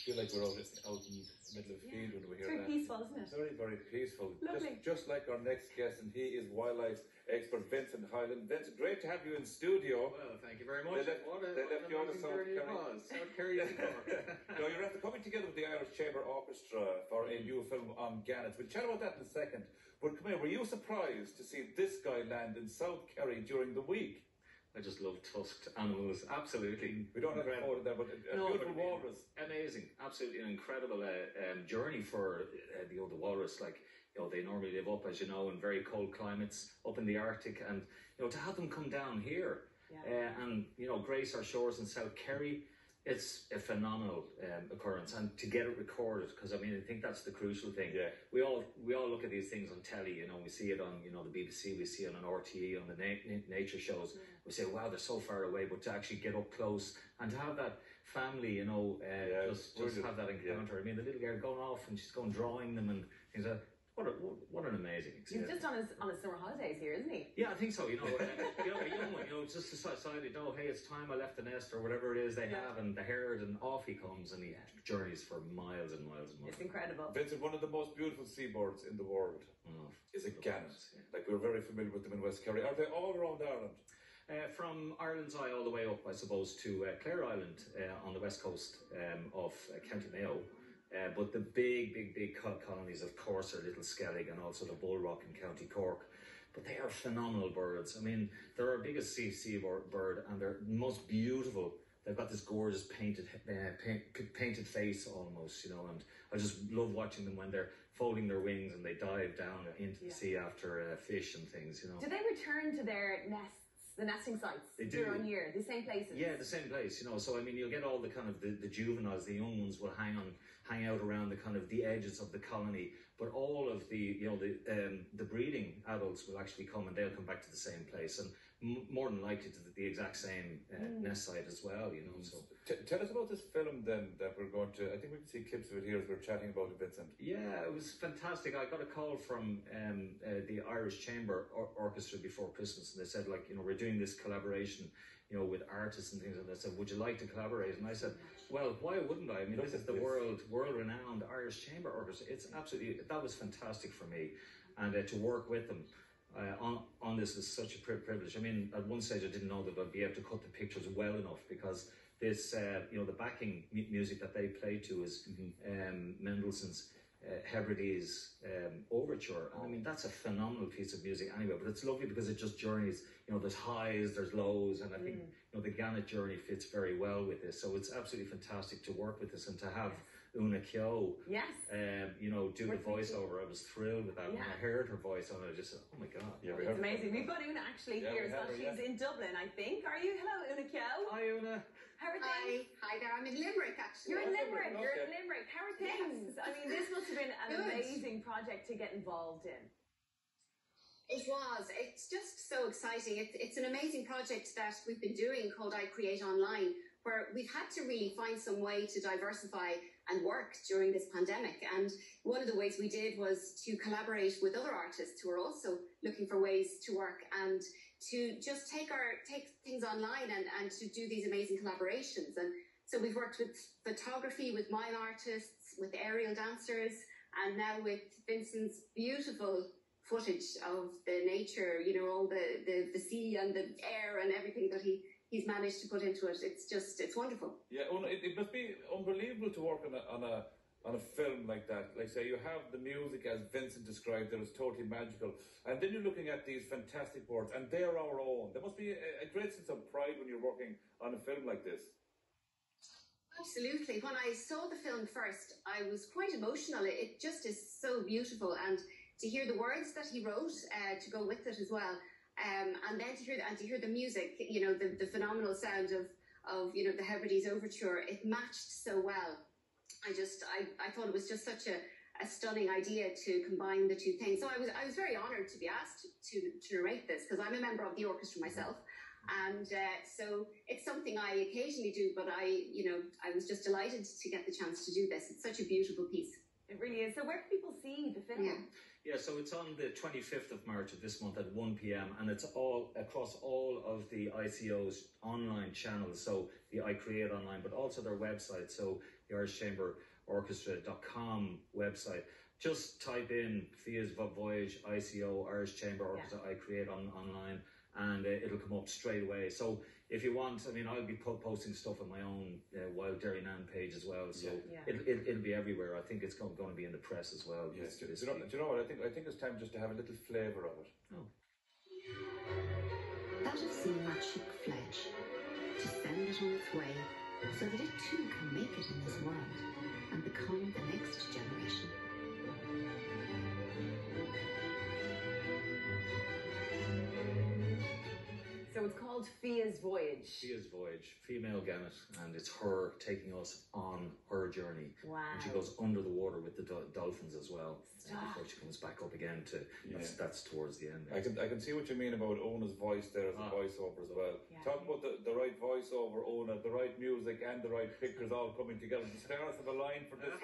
feel like we're out in the middle of the field when we hear that. It's very peaceful, isn't it? Very, very peaceful. Lovely. Just like our next guest, and he is wildlife expert Vincent Hyland. Vincent, great to have you in studio. Well, thank you very much. They left you out of South Kerry. No, you're after coming together with the Irish Chamber Orchestra for a new film on Gannett. We'll chat about that in a second. But come here, were you surprised to see this guy land in South Kerry during the week? I just love tusked animals, absolutely. We don't have a photo there, but a beautiful walrus. Amazing, absolutely an incredible journey for the walrus. Like, they normally live up, as you know, in very cold climates, up in the Arctic, and to have them come down here and grace our shores in South Kerry, it's a phenomenal occurrence, and to get it recorded, because I think that's the crucial thing. Yeah. We all look at these things on telly, we see it on the BBC, we see it on RTE, on the nature shows. We say, wow, they're so far away, but to actually get up close and to have that family, just have that encounter. The little girl going off and she's going drawing them and things like that. What an amazing experience. He's just on his summer holidays here, isn't he? Yeah, I think so. A young one, just decided, hey, it's time I left the nest or whatever it is they have, and the herd, and off he comes, and he journeys for miles and miles and miles. It's incredible. Vincent, one of the most beautiful seabirds in the world is a gannet. Like, we're very familiar with them in West Kerry. Are they all around Ireland? From Ireland's Eye all the way up, I suppose, to Clare Island on the west coast of County Mayo. But the big colonies, of course, are Little Skellig and also the Bullrock in County Cork. But they are phenomenal birds. They're our biggest sea bird, and they're most beautiful. They've got this gorgeous painted face almost, and I just love watching them when they're folding their wings and they dive down into the sea after fish and things, Do they return to their nests? The nesting sites year on year, the same places. Yeah, the same place. So you'll get all the kind of the juveniles, the young ones will hang out around the kind of the edges of the colony, but all of the the breeding adults will actually come, and they'll come back to the same place, and more than likely to the exact same nest site as well. So tell us about this film then that we're going to. I think we can see clips of it here as we're chatting about it, Vincent. Yeah, it was fantastic. I got a call from the Irish Chamber Orchestra before Christmas, and they said, we're doing this collaboration, with artists and things, and they said, would you like to collaborate? And I said, well, why wouldn't I? This is the world-renowned Irish Chamber Orchestra. It's absolutely, that was fantastic for me, and to work with them on this was such a privilege. At one stage I didn't know that I'd be able to cut the pictures well enough, because this, the backing music that they play to is Mendelssohn's Hebrides Overture. That's a phenomenal piece of music anyway, but it's lovely because it just journeys, there's highs, there's lows, and I think the Gannett journey fits very well with this, so it's absolutely fantastic to work with this, and to have Oonagh Keogh do the voiceover. I was thrilled with that. When I heard her voice on it, I just said, oh my god. It's amazing. We've got Oonagh actually here as well. She's in Dublin, I think. Are you? Hello, Oonagh Keogh. Hi, Oonagh. How are things? Hi there. I'm in Limerick, actually. You're in Limerick. You're in Limerick. How are things? This must have been an amazing project to get involved in. It was. It's just so exciting. It's an amazing project that we've been doing called I Create Online, where we've had to really find some way to diversify and work during this pandemic. And one of the ways we did was to collaborate with other artists who are also looking for ways to work, and to just take things online and to do these amazing collaborations. And so we've worked with photography, with mime artists, with aerial dancers, and now with Vincent's beautiful footage of the nature, all the sea and the air and everything that he's managed to put into it. It's wonderful. Yeah, it must be unbelievable to work on a film like that. Like, say, you have the music as Vincent described, that was totally magical, and then you're looking at these fantastic words, and they're our own. There must be a great sense of pride when you're working on a film like this. Absolutely. When I saw the film first, I was quite emotional. It just is so beautiful, and to hear the words that he wrote to go with it as well, and then to hear the music, the phenomenal sound of the Hebrides Overture, it matched so well. I thought it was just such a stunning idea to combine the two things. So I was very honoured to be asked to narrate this, because I'm a member of the orchestra myself. And so it's something I occasionally do, but I was just delighted to get the chance to do this. It's such a beautiful piece. It really is. So where can people see the film? Yeah, so it's on the 25th of March of this month at 1 p.m. and it's all across all of the ICO's online channels. So the I Create online, but also their website. So the Irish Chamber Orchestra.com website. Just type in Fia's Voyage, ICO, Irish Chamber Orchestra, I Create online, and it'll come up straight away. So if you want, I mean, I'll be posting stuff on my own Wild Derry Nan page as well. So it'll be everywhere. I think it's going to be in the press as well. Yes. Do you know what? I think it's time just to have a little flavour of it. Oh. That of seeing our chick fledge, to send it on its way, so that it too can make it in this world and become the next generation. So it's called Fia's Voyage. Fia's Voyage, female gannet, and it's her taking us on her journey. Wow. And she goes under the water with the dolphins as well Stop. before she comes back up again. That's towards the end. I can see what you mean about Oonagh's voice there as a voiceover as well. Yeah. Talk about the right voiceover, Oonagh, the right music and the right pictures all coming together. The stars of a line for this